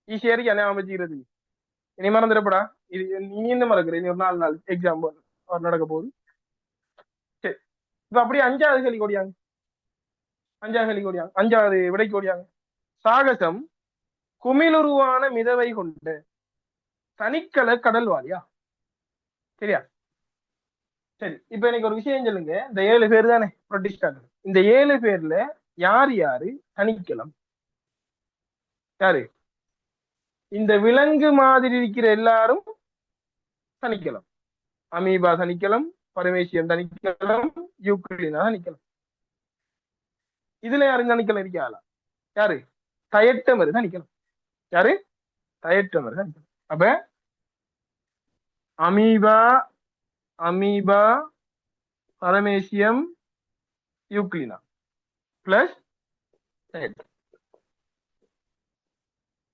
ஈஸியா இருக்கு ஞாபகம் வச்சுக்கிறது இனி மறந்துடப்படா இது இனி என்ன மறக்குற இனி ஒரு 4 நாள் எக்ஸாம் நடக்க போகுது சரி இப்ப அப்படியே 5வது கேள்வி கோடியாங்க 5வது கேள்வி கோடியாங்க 5வது விடைக்கு கோடியாங்க சாகசம் குமிழுருவான மிதவை கொண்ட தனிக்கல கடல்வாளியா சரியா சரி இப்ப எனக்கு ஒரு விஷயம் சொல்லுங்க இந்த 7 பேர் தானே ப்ரொடிஸ்டார் இந்த 7 பேர்ல யார் யாரு தனிக்கலாம் யாரு இந்த விலங்கு மாதிரி இருக்கிற எல்லாரும் தனிக்கலாம் அமீபா தனிக்கலாம் பரமேசியம் தனிக்கலாம் யூக்ளினா தனிக்கலாம் இதுல யாரும் தனிக்கலாம் இருக்காளா யாரு தயட்டமர் தனிக்கலாம் யாரு தயட்டமர் தனிக்கலாம் அப்ப amoeba amoeba paramecium Euglena plus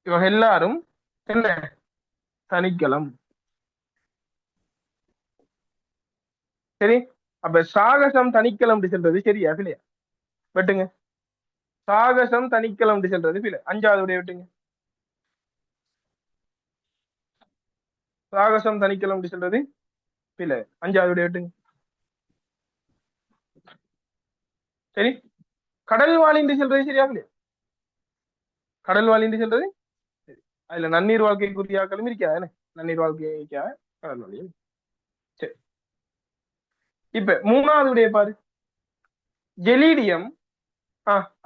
இவங்க எல்லாரும் என்ன தனிக்கலாம் சரி அப்ப சாகசம் தனிக்கலாம் சொல்றது சரியா இல்லையா வெட்டுங்க சாகசம் தனிக்கலாம் சொல்றது இல்ல 5வது விடைய வெட்டுங்க சாகசம் தனிக்கலாம் சொல்றது இல்ல 5வது விடைய வெட்டுங்க சரி கடல் வாழின்னு சொல்றது சரியா இல்லையா கடல் வாழின்னு சொல்றது சரி அதுல நன்னீர் வாழ்க்கை குறியாக்களும் இருக்கா என்ன நன்னீர் வாழ்க்கை கடல் வாழியும் சரி இப்ப 3வது விடைய பாரு ஜெலீடியம்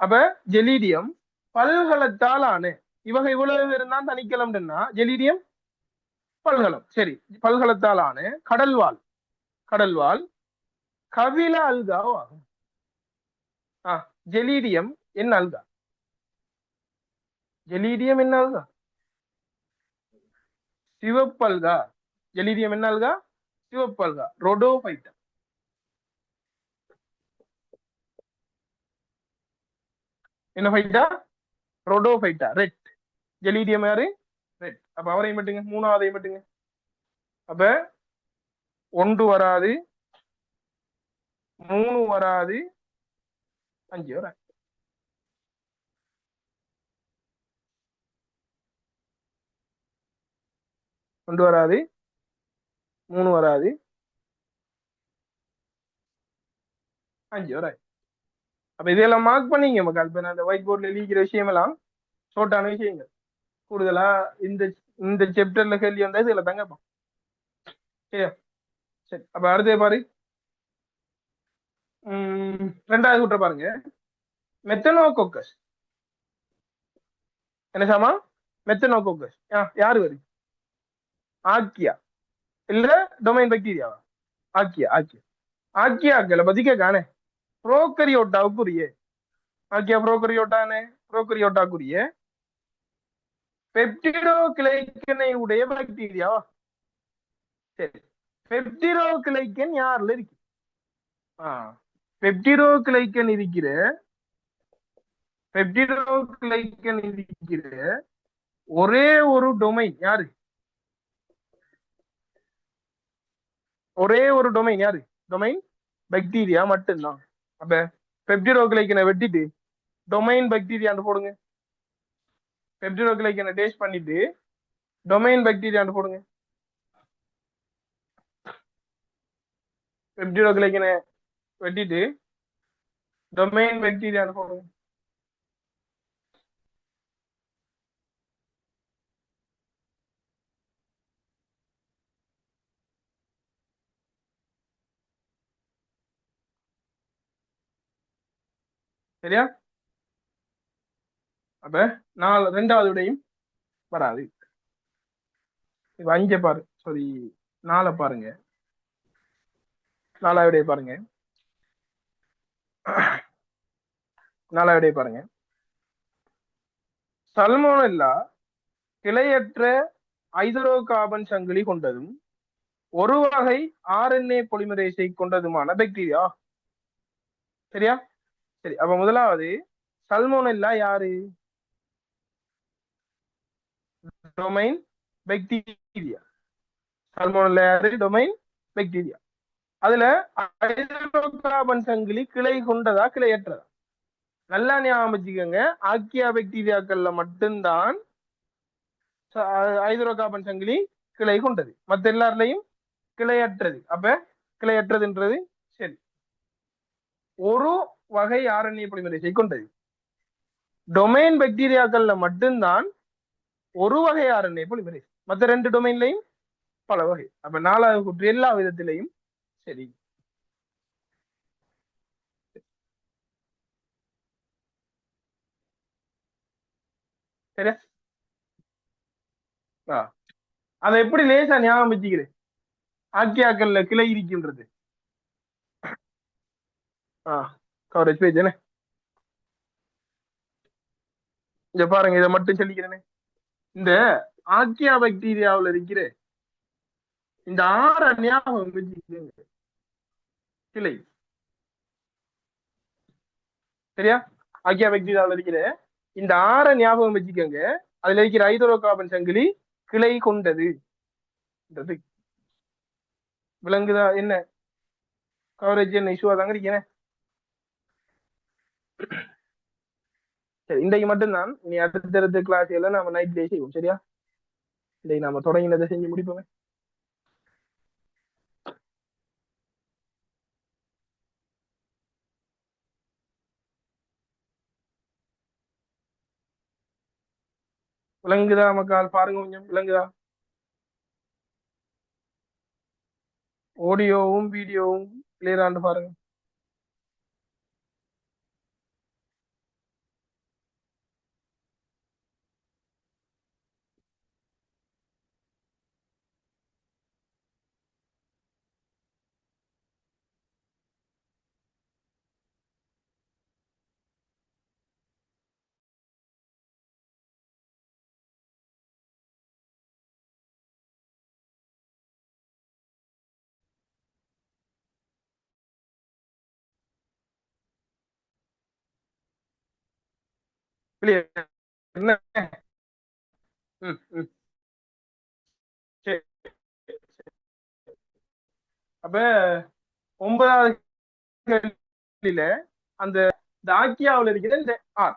அப்ப ஜெலீடியம் பல்கலத்தால் ஆன இவங்க இவ்வளவு பேரும் தான் தனிக்கலம்னா ஜெலீடியம் பல்கலம் சரி பல்கலத்தால் ஆன கடல்வால் கவில அல்கா ஆகும் ஜெலீடியம் என்ன அல்கா ஜெலீடியம் என்ன அல்கா சிவப்பல்கா ஜெலீடியம் என்ன அல்கா சிவப்பல்கா ரொடோபைட்டா என்ன ஃபைட்டா ரொடோபைட்டா ரெட் ஜெலீடியம் யாரு ரெட் அப்ப அவரையும் மட்டுங்க 3வதையும் மட்டுங்க அப்ப 1 வராது 3 வராது 5 வரும். கொண்டு வராது, 3 வராது, 5 வராது. அப்ப இதெல்லாம் மார்க் பண்ணீங்க மக்கள். இப்ப நான் அந்த ஒயிட் போர்ட்ல எழுதிக்கிற விஷயம் எல்லாம் ஷோர்ட்டான விஷயங்கள். கூடுதலா இந்த இந்த சாப்டர்ல கேள்வி வந்தா இதுல தாங்க. சரியா? சரி, அப்ப அடுத்த பாரு. ரெண்டாவது கூட்ட பாருங்க. மெத்தனோகோக்கஸ். என்ன சாமா? மெத்தனோகோக்கஸ். யாரு வருது? ஆக்கியா இல்ல டொமைன் பாக்டீரியாவா? ஆக்கியா, ஆக்கியா. ஆக்கியாக்களை பத்தி கேட்கானே. புரோக்கரியோட்டாவுக்குரிய ஆக்கியா புரோக்கரியோட்டானே. புரோக்கரியோட்டாக்குரிய பெப்டிடோ கிளைக்கனை உடைய பாக்டீரியாவா? சரி, பெப்டிடோ கிளைக்கன் யாருல இருக்கு? பெப்டிடோ கிளைக்கன் இருக்கிற பெப்டிடோ கிளைக்கன் இருக்கிற ஒரே ஒரு டொமைன் யாரு? ஒரே ஒரு டொமைன் யாரு? டொமைன் பாக்டீரியா மட்டும்தான். அப்ப பெப்டிடோ கிளைக்கனை வெட்டிட்டு டொமைன் பாக்டீரியான்னு போடுங்க. பெப்டிடோ கிளைக்கனை டேஸ்ட் பண்ணிட்டு டொமைன் பாக்டீரியான்னு போடுங்க. பெப்டிடோ கிளைக்கனை வெட்டிட்டு டொமைன் பாக்டீரியான்னு போடுங்க. சரியா? அப்ப ரெண்டாவது விடையும் வராது. இப்ப 5 பாரு, சாரி 4 பாருங்க. 4வது விடைய பாருங்க. 4வது விடைய பாருங்க. சல்மோனெல்லா கிளையற்ற ஐதரோ கார்பன் சங்கிலி கொண்டதும் ஒரு வகை RNA பொலிமரேசை கொண்டதுமான பாக்டீரியா. சரியா? சரி, அப்ப முதலாவது சல்மோனெல்லா யாரு? Domain bacteria. சல்மோனெல்லா யாரு? Domain bacteria. அதுல ஐதரோ கார்பன் சங்கிலி கிளை கொண்டதா கிளையற்றதா? நல்லா ஞாபகம் வச்சுக்கோங்க. ஆக்கியா பாக்டீரியாக்கள்ல மட்டும்தான் ஐதரோ கார்பன் சங்கிலி கிளை கொண்டது. மத்த எல்லாருலையும் கிளையற்றது. அப்ப கிளையற்றதுன்றது சரி. ஒரு வகை RNA பொலிமரேசை கொண்டது. டொமைன் பாக்டீரியாக்கள்ல மட்டும்தான் ஒரு வகை RNA பொலிமரேஸ். மத்த 2 டொமைன்லையும் பல வகை. அப்ப 4வது கூற்று எல்லா விதத்திலையும் சரி. சரியா? அதை எப்படி லேசா ஞாபகம் வச்சுக்கிறேன்? ஆக்கியாக்கள்ல கிளை இருக்கின்றது. கவரேஜ் பேஜ் என்ன? இங்க பாருங்க, இதை மட்டும் சொல்லிக்கிறேனே. இந்த ஆக்கியா பாக்டீரியாவில் இருக்கிற இந்த 6 ஞாபகம் வச்சுக்கிறேங்க. கிளை. சரியா? ஆக்கியா பாக்டீரியாவில் இருக்கிற இந்த 6 ஞாபகம் வச்சுக்கோங்க. அதுல இருக்கிற ஐதரோ கார்பன் சங்கிலி கிளை கொண்டது. விளங்குதா? என்ன கவரேஜ் என்ன இஷ்யூவா தாங்க இருக்கேன். சரி, இன்றைக்கு மட்டும்தான். இனி அடுத்தடுத்த கிளாஸ் எல்லாம் நம்ம நைட்லேயே செய்வோம். சரியா? இன்றைக்கு நாம தொடங்கினதை செஞ்சு முடிப்போமே. விளங்குதா மக்கள்? பாருங்க கொஞ்சம் விளங்குதா? ஆடியோவும் வீடியோவும் கிளியராண்டு பாருங்க. கிளியர் என்ன? சரி. அப்ப 9வது கேள்வியில அந்த இந்த ஆக்கியாவில் இருக்கிற இந்த ஆர்